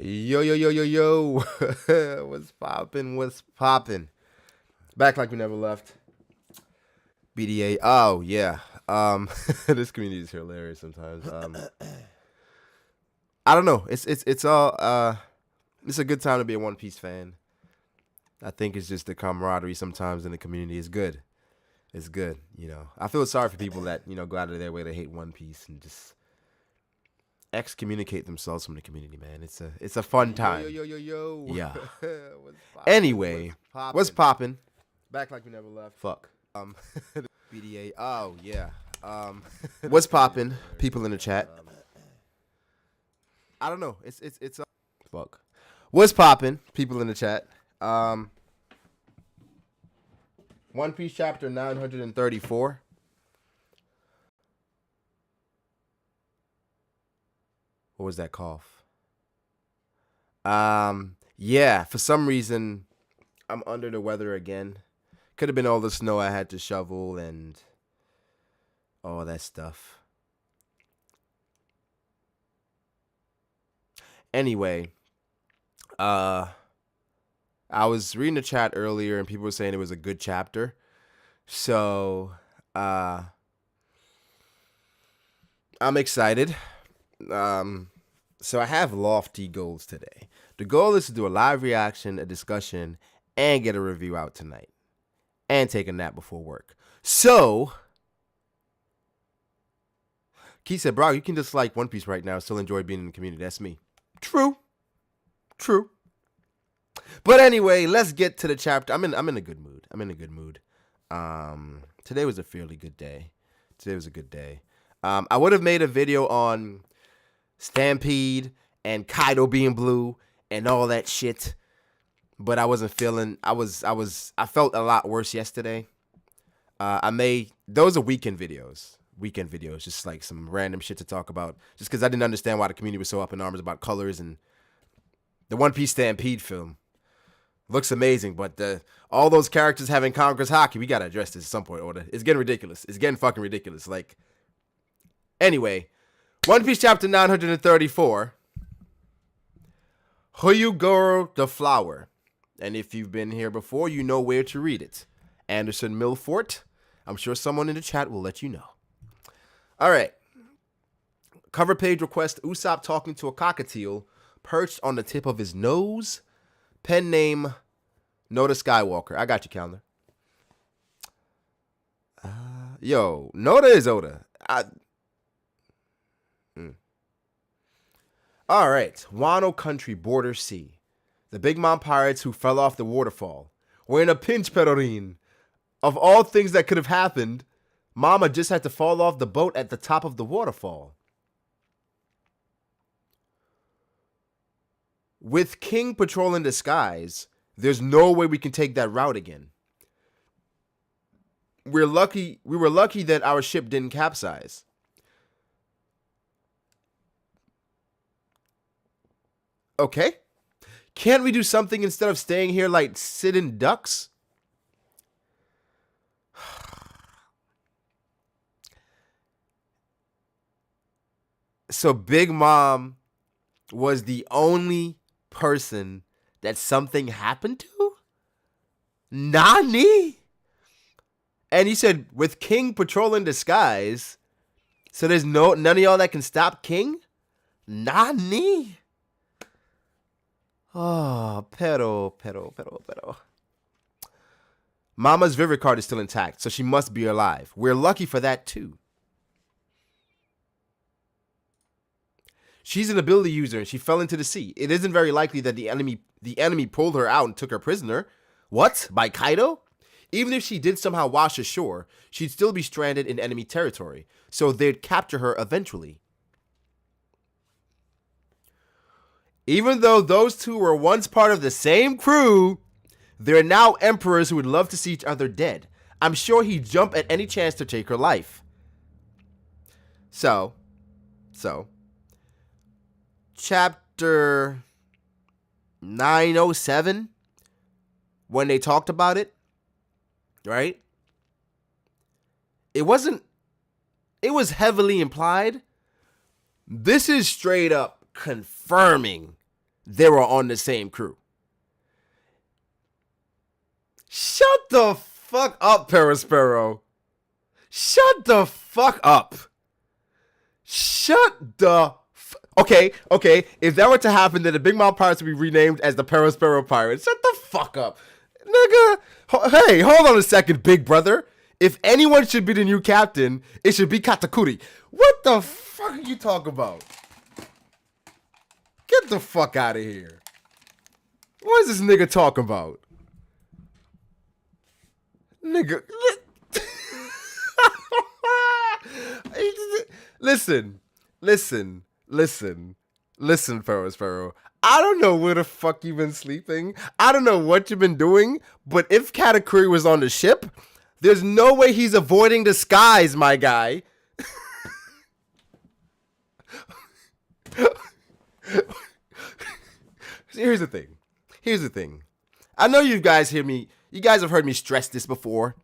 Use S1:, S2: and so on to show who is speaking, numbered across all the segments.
S1: Yo, yo, yo, yo, yo. What's poppin'? What's poppin'? Back like we never left. BDA. Oh, yeah. This community is hilarious sometimes. I don't know. It's all it's a good time to be a One Piece fan. I think it's just the camaraderie sometimes in the community is good. It's good, you know. I feel sorry for people that, go out of their way to hate One Piece and just excommunicate themselves from the community, man. It's a fun time. Yo, yo, yo, yo, yo. Yeah. What's poppin'? Anyway, what's poppin'? Back like we never left. Fuck. BDA. Oh yeah. What's poppin'? People in the chat. I don't know. It's fuck. What's poppin'? People in the chat. One Piece chapter 934. What was that cough? Yeah, for some reason I'm under the weather again. Could have been all the snow I had to shovel and all that stuff. Anyway, I was reading the chat earlier and people were saying it was a good chapter. So, I'm excited. So I have lofty goals today. The goal is to do a live reaction, a discussion, and get a review out tonight. And take a nap before work. So, Keith said, bro, you can just like One Piece right now and still enjoy being in the community. That's me. True. But anyway, let's get to the chapter. I'm in a good mood. Today was a fairly good day. I would have made a video on Stampede and Kaido being blue and all that shit, but I wasn't feeling. I felt a lot worse yesterday. Those are weekend videos, just like some random shit to talk about, just because I didn't understand why the community was so up in arms about colors. And the One Piece Stampede film looks amazing, but all those characters having Conqueror's Hockey, we gotta address this at some point. Order. It's getting ridiculous. It's getting fucking ridiculous. Like, anyway, One Piece chapter 934. Huyugoro the Flower. And if you've been here before, you know where to read it. Anderson Milfort. I'm sure someone in the chat will let you know. All right. Cover page request Usopp talking to a cockatiel perched on the tip of his nose. Pen name Noda Skywalker. I got you, calendar. Yo, Noda is Oda. All right. Wano Country, Border Sea. The Big Mom pirates who fell off the waterfall were in a pinch, Perorine. Of all things that could have happened, Mama just had to fall off the boat at the top of the waterfall. With King patrolling the skies, there's no way we can take that route again. We were lucky that our ship didn't capsize. Okay. Can't we do something instead of staying here like sitting ducks? So Big Mom was the only person that something happened to? Nani? And he said, with King patrolling the skies, so there's none of y'all that can stop King? Nani? Oh, pero. Mama's Vivid card is still intact, so she must be alive. We're lucky for that, too. She's an ability user, and she fell into the sea. It isn't very likely that the enemy pulled her out and took her prisoner. What? By Kaido? Even if she did somehow wash ashore, she'd still be stranded in enemy territory, so they'd capture her eventually. Even though those two were once part of the same crew, they're now emperors who would love to see each other dead. I'm sure he'd jump at any chance to take her life. So, chapter 907, when they talked about it, right? It was heavily implied. This is straight up confirming they were on the same crew. Shut the fuck up, Perospero. Shut the fuck up. Shut the Okay. If that were to happen, then the Big Mom Pirates would be renamed as the Perospero Pirates. Shut the fuck up. Nigga. Hey, hold on a second, big brother. If anyone should be the new captain, it should be Katakuri. What the fuck are you talking about? Get the fuck out of here. What is this nigga talking about? Nigga. Listen, Pharaoh. I don't know where the fuck you've been sleeping. I don't know what you've been doing, but if Katakuri was on the ship, there's no way he's avoiding the skies, my guy. Here's the thing. I know you guys have heard me stress this before,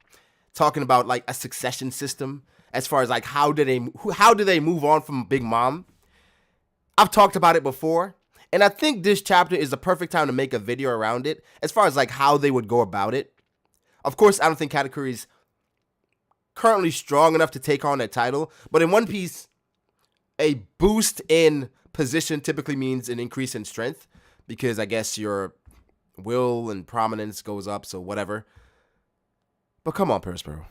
S1: talking about like a succession system as far as like how do they move on from Big Mom. I've talked about it before, and I think this chapter is the perfect time to make a video around it as far as like how they would go about it. Of course, I don't think Katakuri's currently strong enough to take on that title, but in One Piece, a boost in position typically means an increase in strength because I guess your will and prominence goes up, so whatever. But come on, Perospero.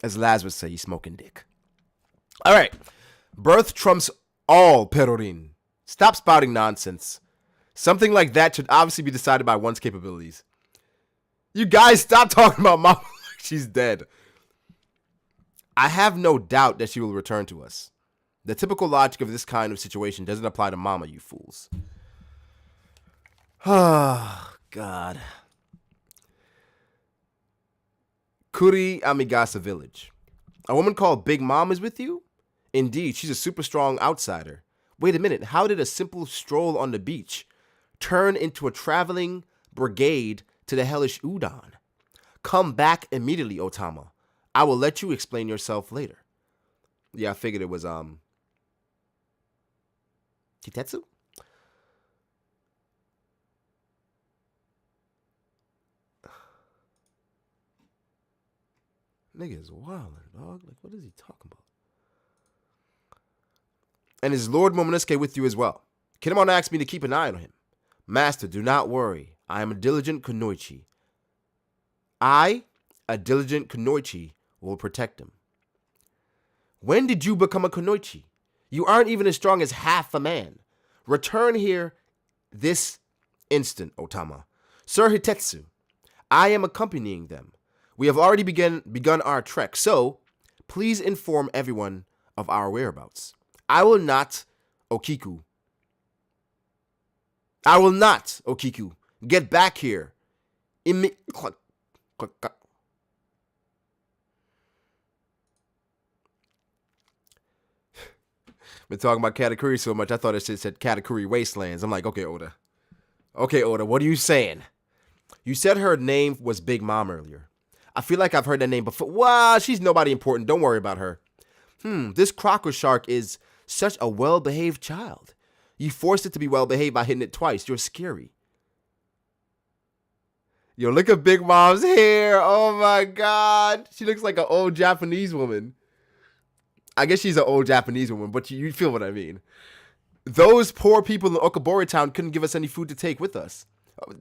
S1: As Laz would say, he's smoking dick. All right. Birth trumps all, Perorin. Stop spouting nonsense. Something like that should obviously be decided by one's capabilities. You guys stop talking about Mama like she's dead. I have no doubt that she will return to us. The typical logic of this kind of situation doesn't apply to Mama, you fools. Oh, God. Kuri Amigasa Village. A woman called Big Mom is with you? Indeed, she's a super strong outsider. Wait a minute, how did a simple stroll on the beach turn into a traveling brigade to the hellish Udon? Come back immediately, Otama. I will let you explain yourself later. Yeah, I figured it was, Kitetsu? Nigga is wildin', dog. Like, what is he talking about? And is Lord Momonosuke with you as well? Kinemon asked me to keep an eye on him. Master, do not worry. I am a diligent kunoichi. A diligent kunoichi, will protect him. When did you become a kunoichi? You aren't even as strong as half a man. Return here this instant, Otama. Sir Hitetsu, I am accompanying them. We have already begun our trek, so please inform everyone of our whereabouts. I will not, Okiku, get back here. Been talking about Katakuri so much, I thought it said Katakuri Wastelands. I'm like, okay, Oda, what are you saying? You said her name was Big Mom earlier. I feel like I've heard that name before. Wow, she's nobody important. Don't worry about her. This croco shark is such a well-behaved child. You forced it to be well-behaved by hitting it twice. You're scary. Yo, look at Big Mom's hair. Oh, my God. She looks like an old Japanese woman. I guess she's an old Japanese woman, but you feel what I mean. Those poor people in Okabori Town couldn't give us any food to take with us.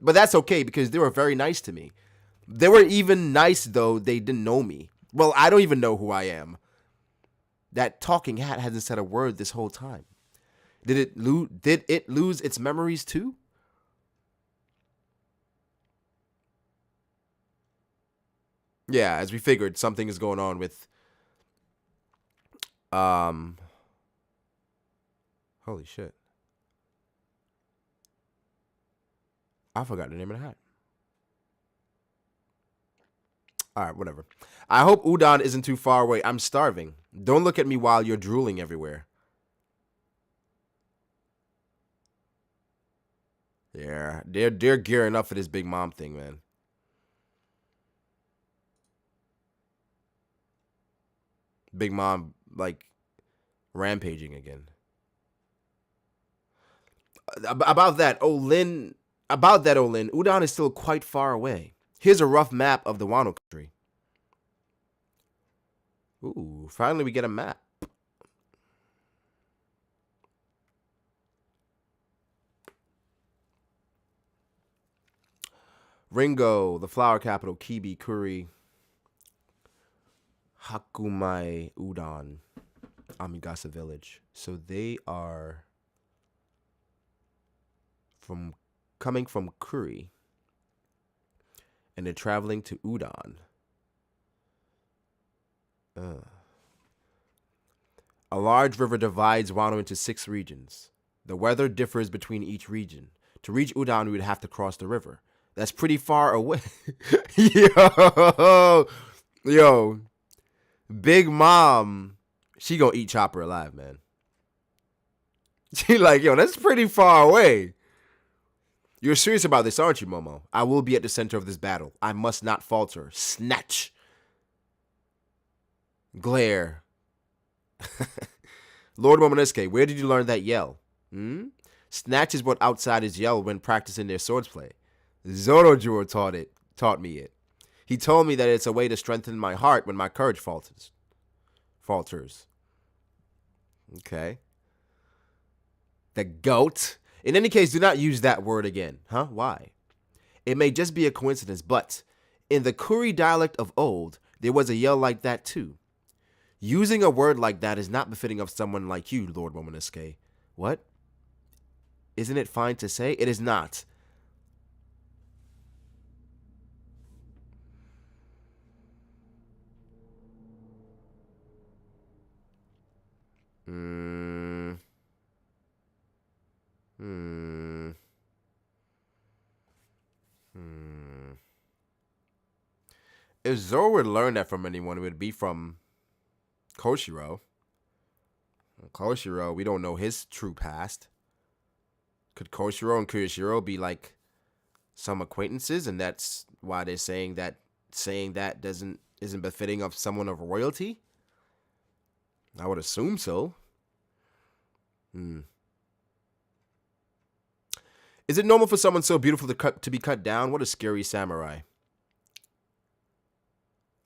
S1: But that's okay, because they were very nice to me. They were even nice, though they didn't know me. Well, I don't even know who I am. That talking hat hasn't said a word this whole time. Did it lose its memories too? Yeah, as we figured, something is going on with holy shit. I forgot the name of the hat. Alright, whatever. I hope Udon isn't too far away. I'm starving. Don't look at me while you're drooling everywhere. Yeah, they're gearing up for this Big Mom thing, man. Big Mom, like, rampaging again. About that, Olin. About that, Olin. Udon is still quite far away. Here's a rough map of the Wano country. Ooh, finally we get a map. Ringo, the flower capital, Kibi, Kuri, Hakumai, Udon, Amigasa village. So they are coming from Kuri, and they're traveling to Udon. A large river divides Wano into 6 regions. The weather differs between each region. To reach Udon, we would have to cross the river. That's pretty far away. Yo, Big Mom, she gonna eat Chopper alive, man. She like, yo, that's pretty far away. You're serious about this, aren't you, Momo? I will be at the center of this battle. I must not falter. Snatch. Glare. Lord Momonosuke, where did you learn that yell? Snatch is what outsiders yell when practicing their swordsplay. Zorojuo taught me it. He told me that it's a way to strengthen my heart when my courage falters. Okay. The goat. In any case, do not use that word again. Huh? Why? It may just be a coincidence, but in the Kuri dialect of old, there was a yell like that too. Using a word like that is not befitting of someone like you, Lord Momonosuke. What? Isn't it fine to say? It is not. If Zoro would learn that from anyone, it would be from Koshiro. Koshiro, we don't know his true past. Could Koshiro and Kurishiro be like some acquaintances, and that's why they're saying that isn't befitting of someone of royalty? I would assume so. Is it normal for someone so beautiful to be cut down? What a scary samurai.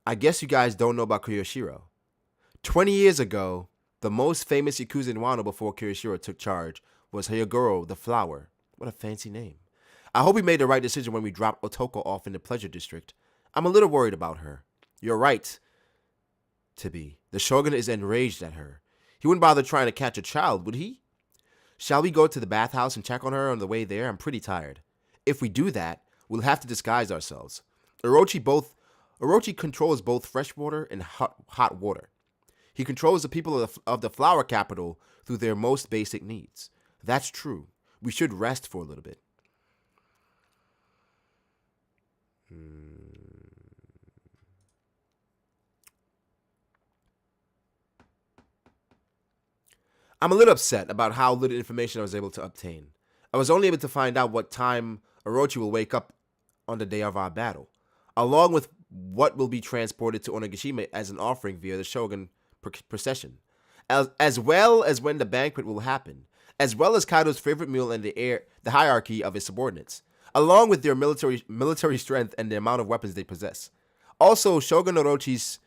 S1: I guess you guys don't know about Kurishiro. 20 years ago, the most famous Yakuza in Wano before Kurishiro took charge was Hyogoro the Flower. What a fancy name. I hope we made the right decision when we dropped Otoko off in the Pleasure District. I'm a little worried about her. You're right to be. The Shogun is enraged at her. He wouldn't bother trying to catch a child, would he? Shall we go to the bathhouse and check on her on the way there? I'm pretty tired. If we do that, we'll have to disguise ourselves. Orochi controls both fresh water and hot water. He controls the people of the flower capital through their most basic needs. That's true. We should rest for a little bit. I'm a little upset about how little information I was able to obtain. I was only able to find out what time Orochi will wake up on the day of our battle, along with what will be transported to Onigashima as an offering via the Shogun procession, as well as when the banquet will happen, as well as Kaido's favorite meal and the hierarchy of his subordinates, along with their military strength and the amount of weapons they possess. Also, Shogun Orochi's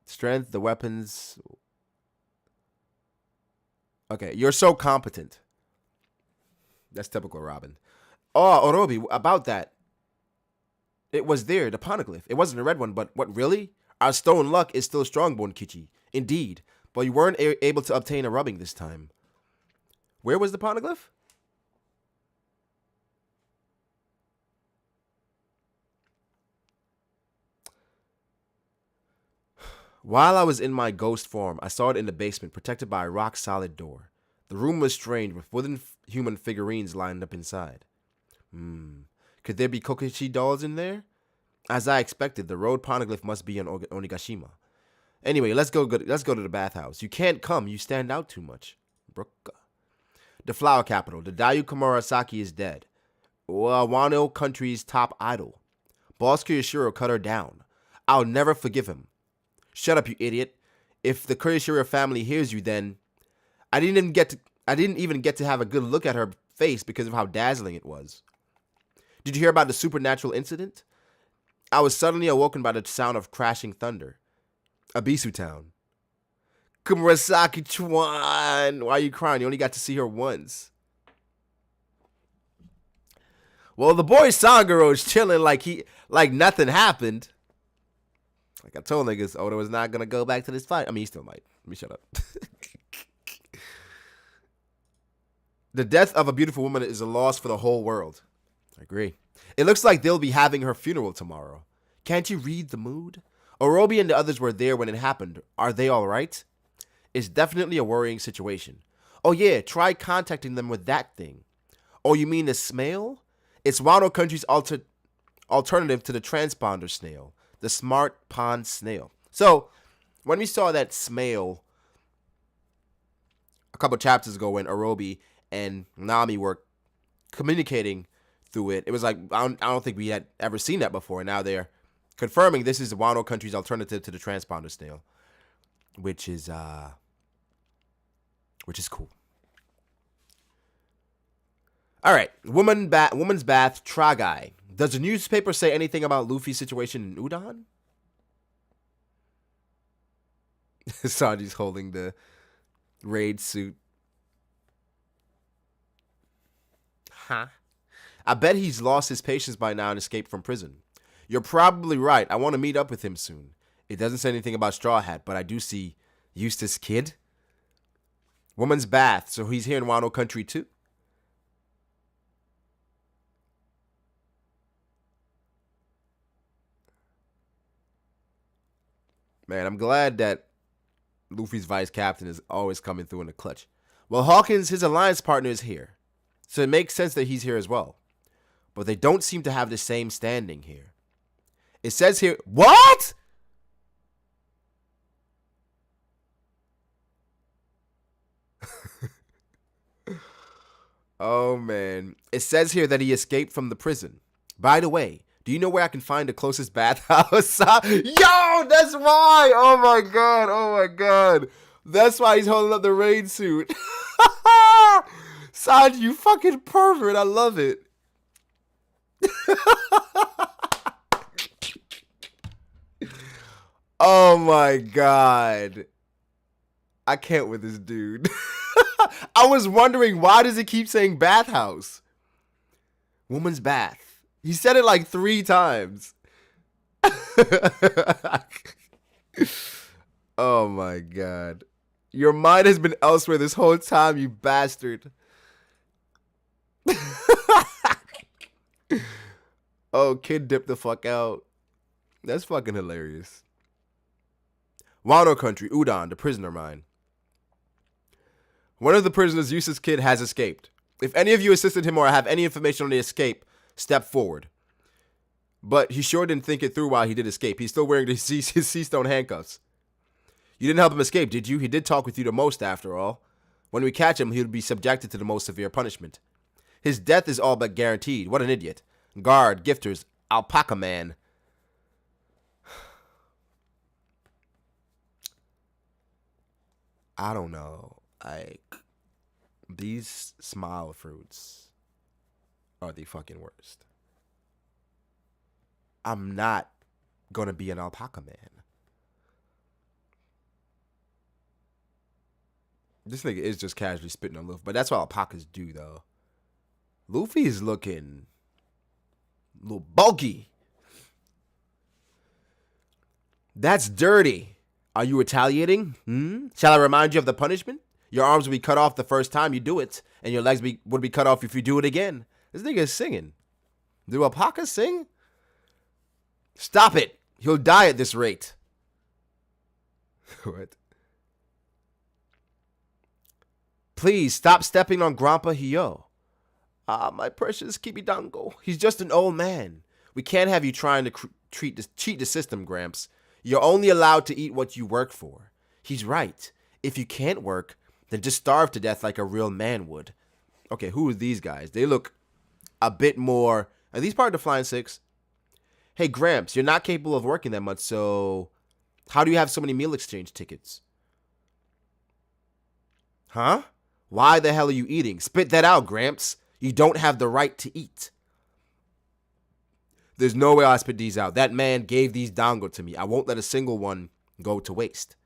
S1: strength, the weapons. Okay, you're so competent. That's typical Robin. Oh, Orobi, about that. It was there, the poneglyph. It wasn't a red one, but what, really? Our stone luck is still strong, Bonkichi. Indeed, but you weren't able to obtain a rubbing this time. Where was the poneglyph? While I was in my ghost form, I saw it in the basement, protected by a rock-solid door. The room was strange, with wooden human figurines lined up inside. Could there be Kokichi dolls in there? As I expected, the road poneglyph must be in Onigashima. Anyway, let's go to the bathhouse. You can't come. You stand out too much. Brooke. The flower capital. The Dayu Komurasaki is dead. Wano country's top idol. Boss Kirishiro cut her down. I'll never forgive him. Shut up, you idiot. If the Kurishira family hears you, then I didn't even get to I didn't even get to have a good look at her face because of how dazzling it was. Did you hear about the supernatural incident? I was suddenly awoken by the sound of crashing thunder. Abisu Town. Kumurasaki Chuan. Why are you crying? You only got to see her once. Well, the boy Sangaro's chilling like nothing happened. Like I told niggas, Oda was not gonna go back to this fight. I mean, he still might. Let me shut up. The death of a beautiful woman is a loss for the whole world. I agree. It looks like they'll be having her funeral tomorrow. Can't you read the mood? Orobi and the others were there when it happened. Are they all right? It's definitely a worrying situation. Oh yeah, try contacting them with that thing. Oh, you mean the snail? It's Wano Country's alternative to the transponder snail, the smart pond snail. So, when we saw that snail a couple chapters ago when Orobi and Nami were communicating through it, it was like, I don't think we had ever seen that before. And now they're confirming this is the Wano Country's alternative to the transponder snail, which is cool. All right, woman's bath, Tragai. Does the newspaper say anything about Luffy's situation in Udon? Sanji's holding the raid suit. Huh? I bet he's lost his patience by now and escaped from prison. You're probably right. I want to meet up with him soon. It doesn't say anything about Straw Hat, but I do see Eustace Kid. Woman's bath, so he's here in Wano Country too? Man, I'm glad that Luffy's vice captain is always coming through in the clutch. Well, Hawkins, his alliance partner, is here. So it makes sense that he's here as well. But they don't seem to have the same standing here. It says here... What?! Oh, man. It says here that he escaped from the prison. By the way, do you know where I can find the closest bathhouse? Yo, that's why! Oh, my God. Oh, my God. That's why he's holding up the raid suit. Sanji, you fucking pervert. I love it. Oh, my God. I can't with this dude. I was wondering, why does it keep saying bathhouse? Woman's bath. He said it like 3 times. Oh my God. Your mind has been elsewhere this whole time, you bastard. Oh, kid dipped the fuck out. That's fucking hilarious. Wano Country, Udon, the prisoner mine. One of the prisoners, Eustace Kid, has escaped. If any of you assisted him or have any information on the escape, step forward. But he sure didn't think it through while he did escape. He's still wearing his sea-stone handcuffs. You didn't help him escape, did you? He did talk with you the most, after all. When we catch him, he would be subjected to the most severe punishment. His death is all but guaranteed. What an idiot. Guard, gifters, alpaca man. I don't know. Like, these smile fruits are the fucking worst. I'm not gonna be an alpaca man. This nigga is just casually spitting on Luffy, but that's what alpacas do, though. Luffy is looking a little bulky. That's dirty. Are you retaliating? Shall I remind you of the punishment? Your arms will be cut off the first time you do it, and your legs would be cut off if you do it again. This nigga is singing. Do alpacas sing? Stop it. He'll die at this rate. What? Please, stop stepping on Grandpa Hyo. Ah, my precious Kibidango. He's just an old man. We can't have you trying to cheat the system, Gramps. You're only allowed to eat what you work for. He's right. If you can't work, then just starve to death like a real man would. Okay, who are these guys? They look a bit more... Are these part of the Flying Six? Hey, Gramps, you're not capable of working that much, so... How do you have so many meal exchange tickets? Huh? Why the hell are you eating? Spit that out, Gramps. You don't have the right to eat. There's no way I spit these out. That man gave these dongo to me. I won't let a single one go to waste.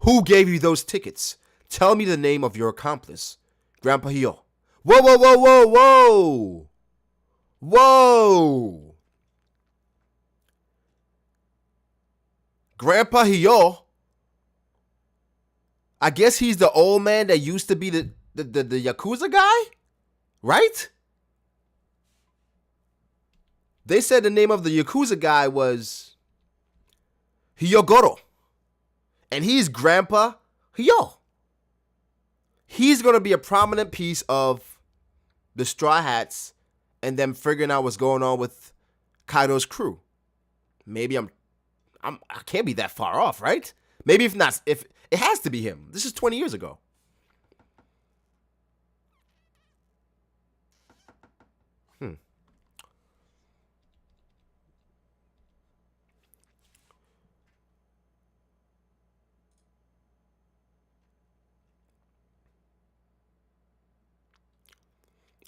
S1: Who gave you those tickets? Tell me the name of your accomplice. Grandpa Hio. Whoa, whoa, whoa, whoa, whoa. Whoa. Grandpa Hio. I guess he's the old man that used to be the Yakuza guy? Right? They said the name of the Yakuza guy was Hyogoro. And he's Grandpa Hio. He's going to be a prominent piece of the Straw Hats and them figuring out what's going on with Kaido's crew. Maybe I can't be that far off, right? Maybe if not, if it has to be him. This is 20 years ago.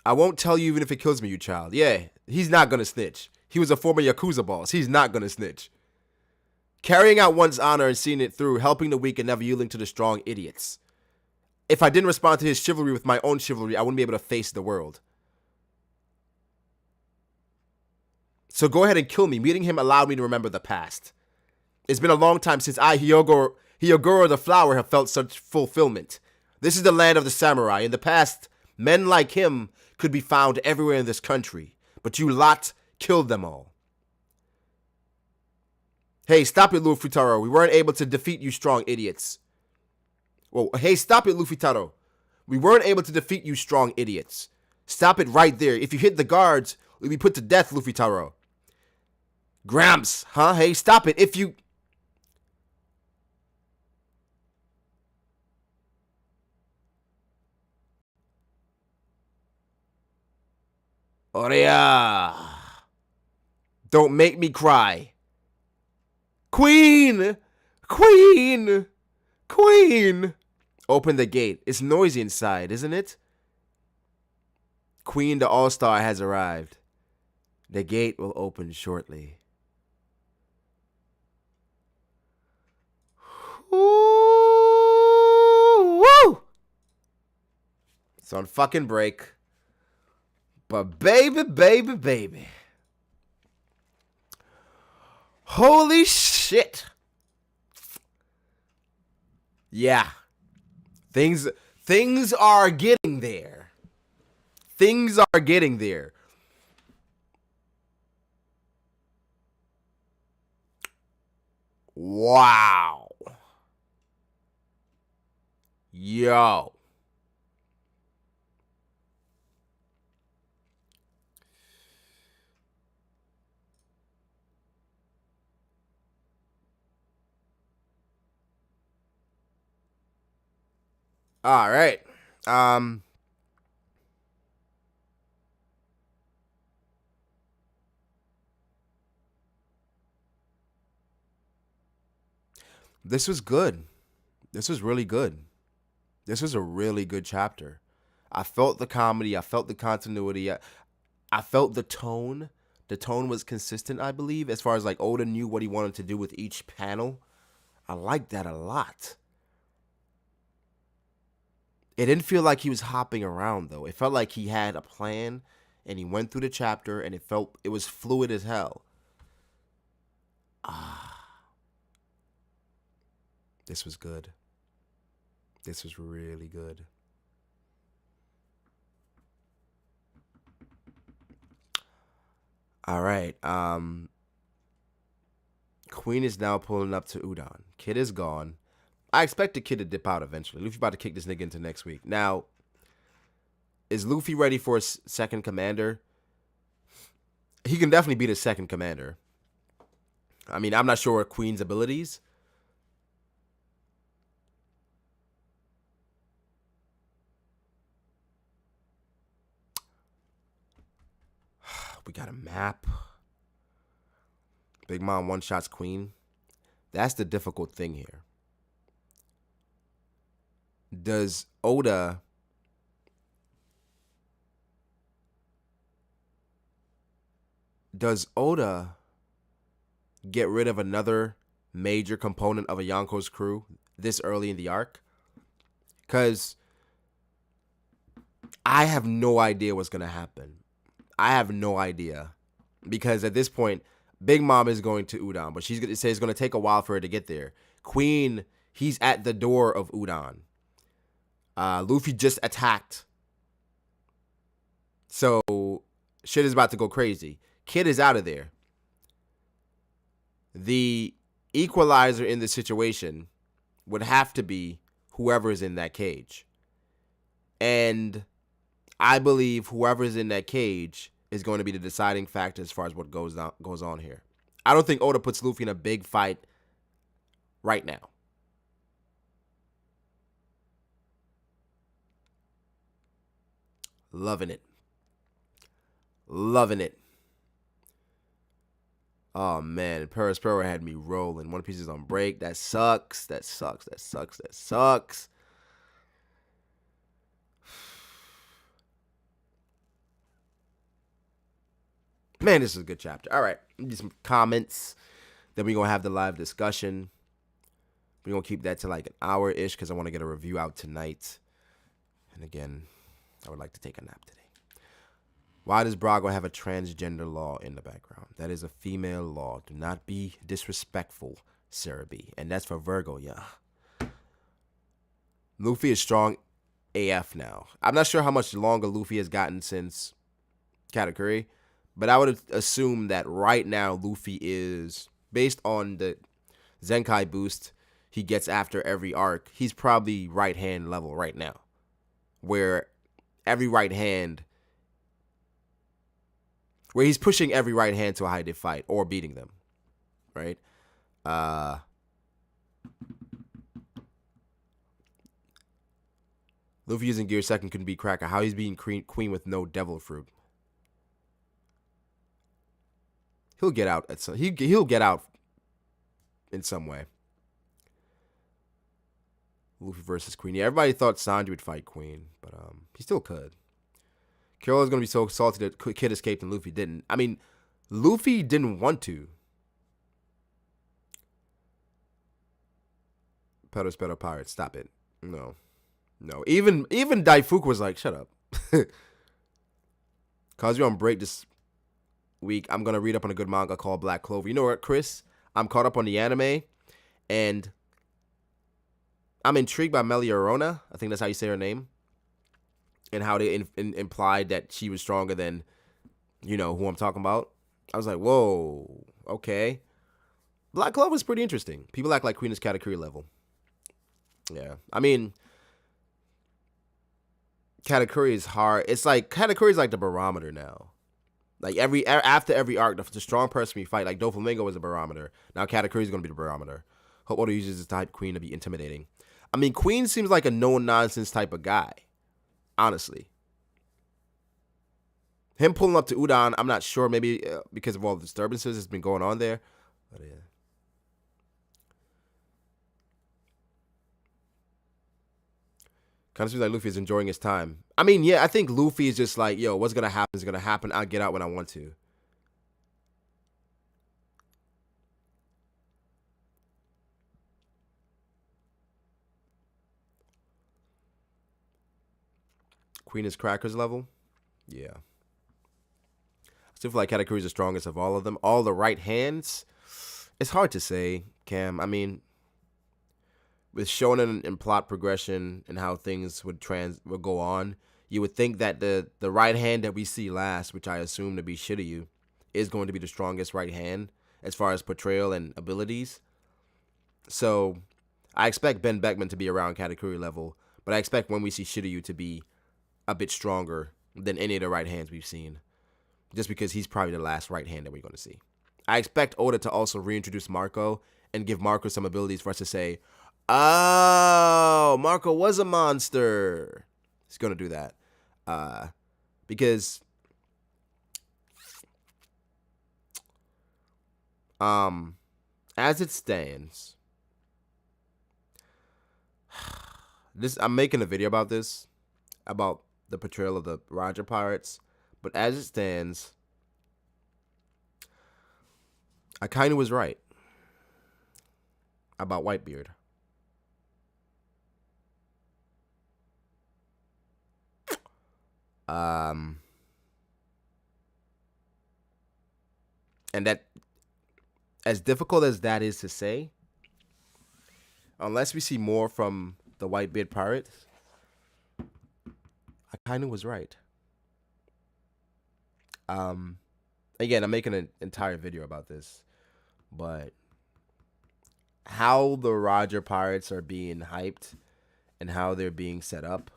S1: I won't tell you even if it kills me, you child. Yeah, he's not gonna snitch. He was a former Yakuza boss. He's not gonna snitch. Carrying out one's honor and seeing it through, helping the weak and never yielding to the strong idiots. If I didn't respond to his chivalry with my own chivalry, I wouldn't be able to face the world. So go ahead and kill me. Meeting him allowed me to remember the past. It's been a long time since I, Hyogoro the Flower, have felt such fulfillment. This is the land of the samurai. In the past, men like him could be found everywhere in this country, but you lot killed them all. Hey, stop it, Luffy Taro. We weren't able to defeat you strong idiots. Whoa, hey, stop it, Luffy Taro. We weren't able to defeat you strong idiots. Stop it right there. If you hit the guards, you'll be put to death, Luffy Taro. Gramps, huh? Hey, stop it. If you... Oria. Don't make me cry. Queen! Queen! Queen! Open the gate. It's noisy inside, isn't it? Queen the All-Star has arrived. The gate will open shortly. Woo! It's on fucking break. But baby. Holy shit. Yeah. Things are getting there. Things are getting there. Wow. Yo. All right. This was good. This was really good. This was a really good chapter. I felt the comedy. I felt the continuity. I felt the tone. The tone was consistent, I believe, as far as like Oda knew what he wanted to do with each panel. I liked that a lot. It didn't feel like he was hopping around, though. It felt like he had a plan, and he went through the chapter, and it was fluid as hell. This was good. This was really good. All right. Queen is now pulling up to Udon. Kid is gone. I expect the kid to dip out eventually. Luffy about to kick this nigga into next week. Now, is Luffy ready for a second commander? He can definitely be the second commander. I mean, I'm not sure of Queen's abilities. We got a map. Big Mom one-shots Queen. That's the difficult thing here. Does Oda get rid of another major component of a Yonko's crew this early in the arc? Because I have no idea what's going to happen. I have no idea. Because at this point, Big Mom is going to Udon, but she's going to say it's going to take a while for her to get there. Queen, he's at the door of Udon. Luffy just attacked. So shit is about to go crazy. Kid is out of there. The equalizer in the situation would have to be whoever is in that cage. And I believe whoever is in that cage is going to be the deciding factor as far as what goes on here. I don't think Oda puts Luffy in a big fight right now. Loving it. Loving it. Oh, man. Paris Pro had me rolling. One Piece is on break. That sucks. That sucks. That sucks. That sucks. Man, this is a good chapter. All right. Do some comments. Then we're going to have the live discussion. We're going to keep that to like an hour-ish because I want to get a review out tonight. And again, I would like to take a nap today. Why does Brago have a transgender law in the background? That is a female law. Do not be disrespectful, Sarah B. And that's for Virgo, yeah. Luffy is strong AF now. I'm not sure how much longer Luffy has gotten since Katakuri, but I would assume that right now Luffy is, based on the Zenkai boost he gets after every arc, he's probably right hand level right now. Where every right hand, where he's pushing every right hand to a high diff fight or beating them, right? Luffy using Gear Second couldn't beat Cracker. How he's beating Queen with no Devil Fruit? He'll get out at some. He'll get out in some way. Luffy versus Queen. Yeah, everybody thought Sanji would fight Queen, but he still could. Killua is gonna be so salty that Kid escaped and Luffy didn't. I mean, Luffy didn't want to. Pedo Pirate, stop it. No. Even Daifuku was like, shut up. Cause you're on break this week, I'm gonna read up on a good manga called Black Clover. You know what, Chris? I'm caught up on the anime, and I'm intrigued by Meliorona. I think that's how you say her name. And how they implied that she was stronger than, you know, who I'm talking about. I was like, whoa, okay. Black Clover is pretty interesting. People act like Queen is Katakuri level. Yeah, I mean, Katakuri is hard. It's like, Katakuri is like the barometer now. Like, after every arc, the strong person we fight, like Doflamingo is a barometer. Now Katakuri is going to be the barometer. Hope Oda uses this type Queen to be intimidating. I mean, Queen seems like a no-nonsense type of guy. Honestly. Him pulling up to Udon, I'm not sure. Maybe because of all the disturbances that's been going on there. But yeah. Kind of seems like Luffy is enjoying his time. I mean, yeah, I think Luffy is just like, yo, what's going to happen is going to happen. I'll get out when I want to. Queen is Crackers level? Yeah. I still feel like Katakuri is the strongest of all of them. All the right hands? It's hard to say, Cam. I mean, with shonen and plot progression and how things would go on, you would think that the right hand that we see last, which I assume to be Shiryu, is going to be the strongest right hand as far as portrayal and abilities. So I expect Ben Beckman to be around Katakuri level, but I expect when we see Shiryu to be a bit stronger than any of the right hands we've seen, just because he's probably the last right hand that we're going to see. I expect Oda to also reintroduce Marco and give Marco some abilities for us to say, oh, Marco was a monster. He's going to do that. Because As it stands, I'm making a video about this, about the portrayal of the Roger Pirates. But as it stands, I kind of was right about Whitebeard. And that, as difficult as that is to say, unless we see more from the Whitebeard Pirates, I kind of was right. Again, I'm making an entire video about this, but how the Roger Pirates are being hyped and how they're being set up,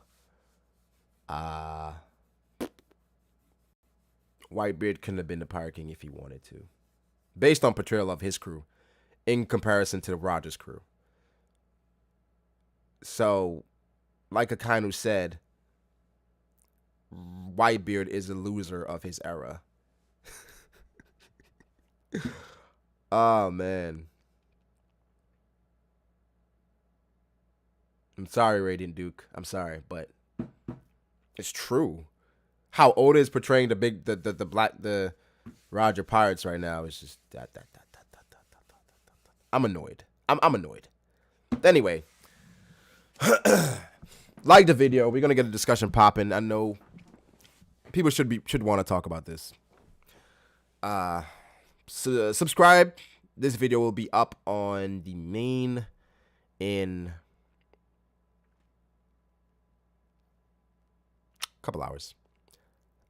S1: Whitebeard couldn't have been the Pirate King if he wanted to, based on portrayal of his crew in comparison to the Rogers crew. So, like Akainu said, Whitebeard is a loser of his era. Oh, man. I'm sorry, Radiant Duke. I'm sorry, but it's true. How Oda is portraying the Roger Pirates right now is just I'm annoyed. I'm annoyed. Anyway, like the video. We're gonna get a discussion popping. I know people should want to talk about this. So subscribe. This video will be up on the main in a couple hours.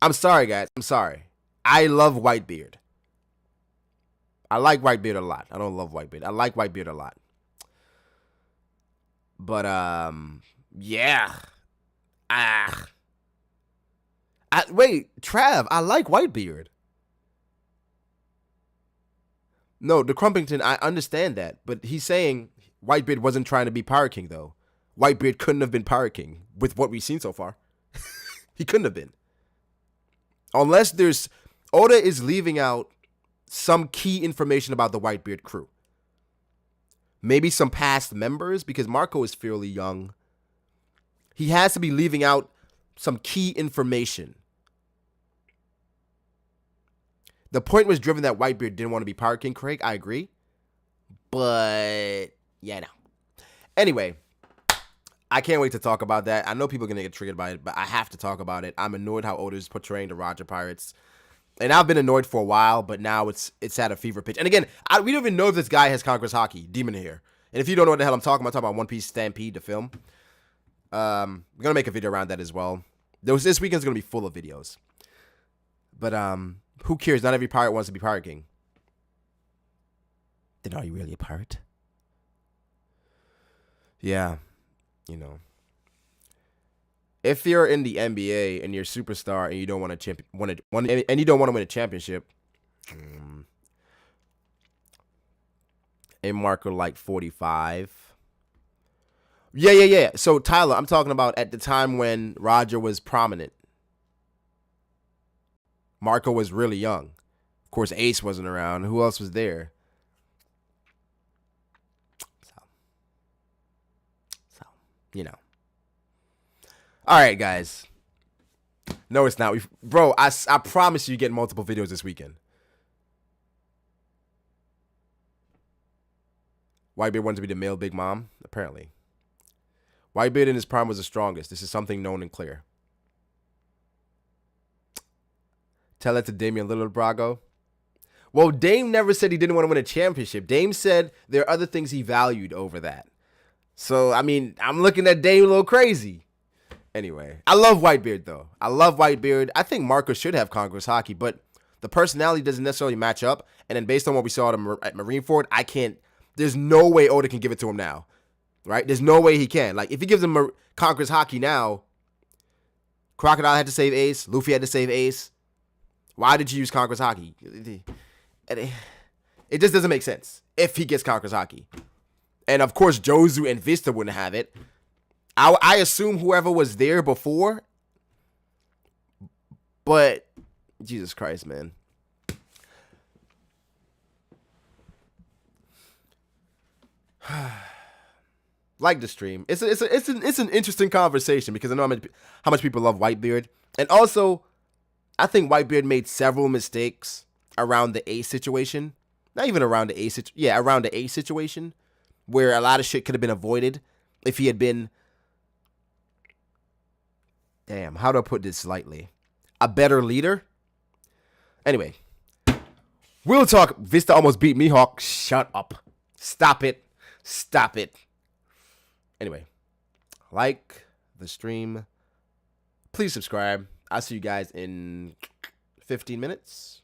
S1: I'm sorry, guys. I'm sorry. I love Whitebeard. I like Whitebeard a lot. I don't love Whitebeard. I like Whitebeard a lot. But yeah. Wait, Trav, I like Whitebeard. No, the Crumpington, I understand that, but he's saying Whitebeard wasn't trying to be Pirate King, though. Whitebeard couldn't have been Pirate King with what we've seen so far. He couldn't have been. Unless Oda is leaving out some key information about the Whitebeard crew. Maybe some past members, because Marco is fairly young. He has to be leaving out some key information. The point was driven that Whitebeard didn't want to be Pirate King, Craig. I agree. But, yeah, no. Anyway, I can't wait to talk about that. I know people are going to get triggered by it, but I have to talk about it. I'm annoyed how Oda is portraying the Roger Pirates. And I've been annoyed for a while, but now it's at a fever pitch. And again, we don't even know if this guy has Conqueror's Haki, Demon Hair. And if you don't know what the hell I'm talking about One Piece Stampede, the film. I'm going to make a video around that as well. This weekend's going to be full of videos. But, who cares? Not every pirate wants to be Pirate King. Then are you really a pirate? Yeah, you know. If you're in the NBA and you're a superstar and you don't want and you don't want to win a championship, a marker like 45. Yeah. So Tyler, I'm talking about at the time when Roger was prominent. Marco was really young. Of course, Ace wasn't around. Who else was there? So, you know. All right, guys. No, it's not. Bro, I promise you get multiple videos this weekend. Whitebeard wanted to be the male Big Mom, apparently. Whitebeard in his prime was the strongest. This is something known and clear. Tell that to Damian Lillard, Brago. Well, Dame never said he didn't want to win a championship. Dame said there are other things he valued over that. So, I mean, I'm looking at Dame a little crazy. Anyway, I love Whitebeard, though. I love Whitebeard. I think Marco should have Conqueror's Haki, but the personality doesn't necessarily match up. And then based on what we saw at Marineford, there's no way Oda can give it to him now. Right? There's no way he can. Like, if he gives him Conqueror's Haki now, Crocodile had to save Ace. Luffy had to save Ace. Why did you use Conqueror's Haki? It just doesn't make sense if he gets Conqueror's Haki. And, of course, Jozu and Vista wouldn't have it. I assume whoever was there before. But, Jesus Christ, man. Like the stream. It's an interesting conversation because I know how much people love Whitebeard, and also I think Whitebeard made several mistakes around the Ace situation. Not even around the Ace, around the Ace situation, where a lot of shit could have been avoided if he had been. Damn, how do I put this lightly? A better leader. Anyway, we'll talk. Vista almost beat me, Hawk. Shut up. Stop it. Stop it. Anyway, like the stream. Please subscribe. I'll see you guys in 15 minutes.